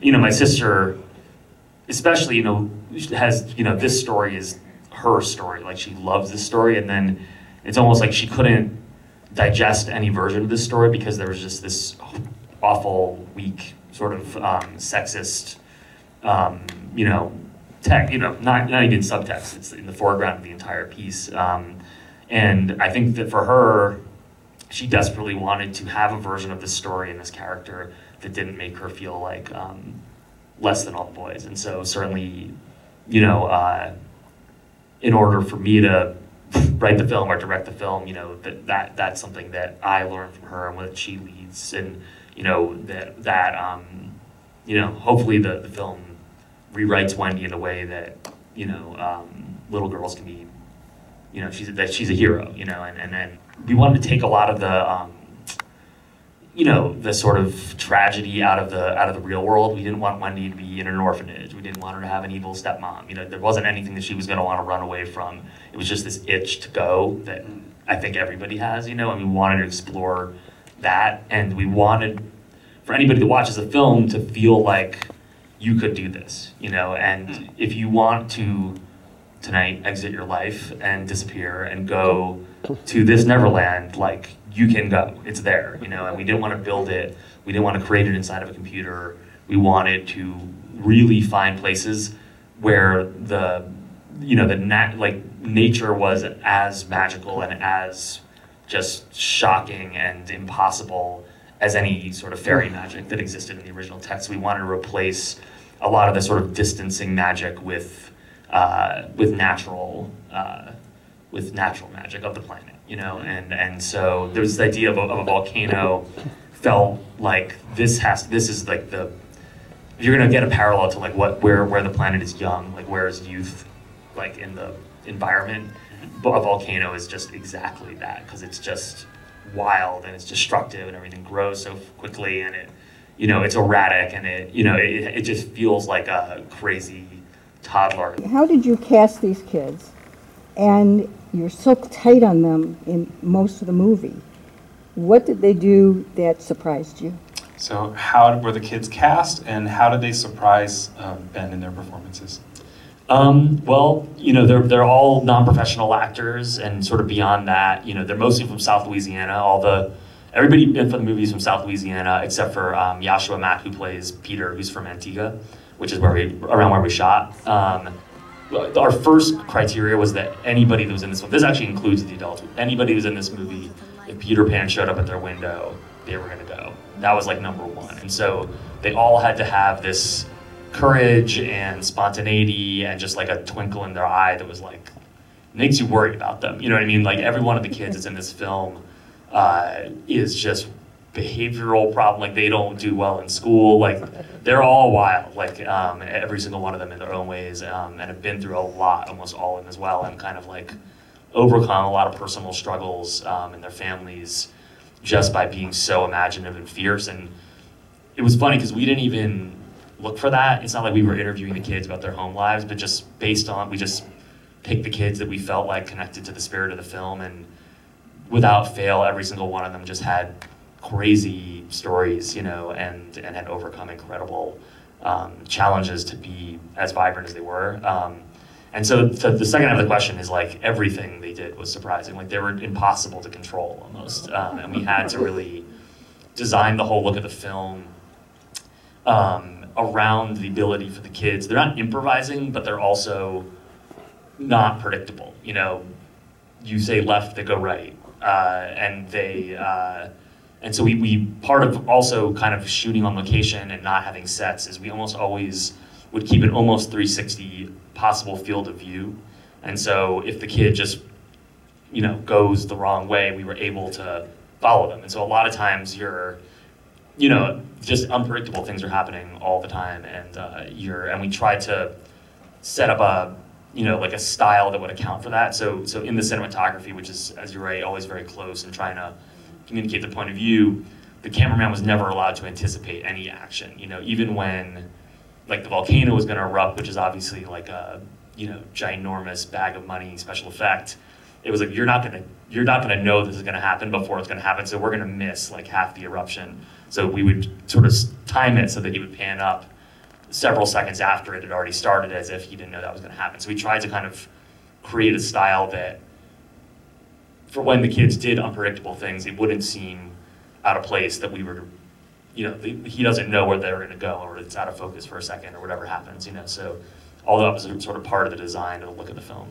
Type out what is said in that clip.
You know, my sister, especially, has, this story is her story. Like, she loves this story, and then it's almost like she couldn't digest any version of this story because there was just this awful, weak, sort of sexist, not even subtext. It's in the foreground of the entire piece. And I think that for her, she desperately wanted to have a version of this story and this character that didn't make her feel like less than all the boys. And so certainly, in order for me to write the film or direct the film, that's something that I learned from her and what she leads, and hopefully the film rewrites Wendy in a way that little girls can be, she's a hero, and then we wanted to take a lot of the the sort of tragedy out of the real world. We didn't want Wendy to be in an orphanage. We didn't want her to have an evil stepmom. There wasn't anything that she was going to want to run away from. It was just this itch to go that I think everybody has, and we wanted to explore that, and we wanted for anybody that watches the film to feel like you could do this, and if you want to tonight exit your life and disappear and go to this Neverland, like, you can go. It's there, and we didn't want to build it. We didn't want to create it inside of a computer. We wanted to really find places where the nature was as magical and as just shocking and impossible as any sort of fairy magic that existed in the original text. We wanted to replace a lot of the sort of distancing magic with natural magic of the planet, and so there's this idea of a volcano. Felt like this is like if you're gonna get a parallel to like where the planet is young, like where is youth, like in the environment, but a volcano is just exactly that, because it's just wild and it's destructive and everything grows so quickly, and it's erratic, and it just feels like a crazy toddler. How did you cast these kids? And you're so tight on them in most of the movie. What did they do that surprised you? So how were the kids cast, and how did they surprise Ben in their performances? Well, they're all non-professional actors, and sort of beyond that, they're mostly from South Louisiana. Everybody from the movie is from South Louisiana, except for Yashua Mack, who plays Peter, who's from Antigua, which is around where we shot. Our first criteria was that anybody that was in this film, this actually includes the adults, anybody who was in this movie, if Peter Pan showed up at their window, they were gonna go. That was like number one. And so they all had to have this courage and spontaneity and just like a twinkle in their eye that was like, makes you worry about them. You know what I mean? Like, every one of the kids that's in this film is just behavioral problem. Like, they don't do well in school. Like, they're all wild. Like, every single one of them in their own ways, and have been through a lot, almost all of them as well, and kind of like overcome a lot of personal struggles in their families just by being so imaginative and fierce. And it was funny because we didn't even look for that. It's not like we were interviewing the kids about their home lives, but just we just picked the kids that we felt like connected to the spirit of the film, and without fail, every single one of them just had crazy stories, and had overcome incredible challenges to be as vibrant as they were. And so the second half of the question is like, everything they did was surprising. Like, they were impossible to control almost. And we had to really design the whole look of the film around the ability for the kids. They're not improvising, but they're also not predictable. You say left, they go right. And so we part of also kind of shooting on location and not having sets is we almost always would keep an almost 360 possible field of view. And so if the kid just, goes the wrong way, we were able to follow them. And so a lot of times you're, just unpredictable things are happening all the time, and we tried to set up a, like a style that would account for that. So in the cinematography, which is, as you're right, always very close and trying to communicate the point of view, the cameraman was never allowed to anticipate any action. Even when like the volcano was going to erupt, which is obviously like a ginormous bag of money special effect, it was like, you're not gonna know this is gonna happen before it's gonna happen, so we're gonna miss like half the eruption. So we would sort of time it so that he would pan up several seconds after it had already started, as if he didn't know that was going to happen. So we tried to kind of create a style that, for when the kids did unpredictable things, it wouldn't seem out of place that we were, you know, he doesn't know where they're going to go, or it's out of focus for a second, or whatever happens, you know. So all that was sort of part of the design of the look of the film.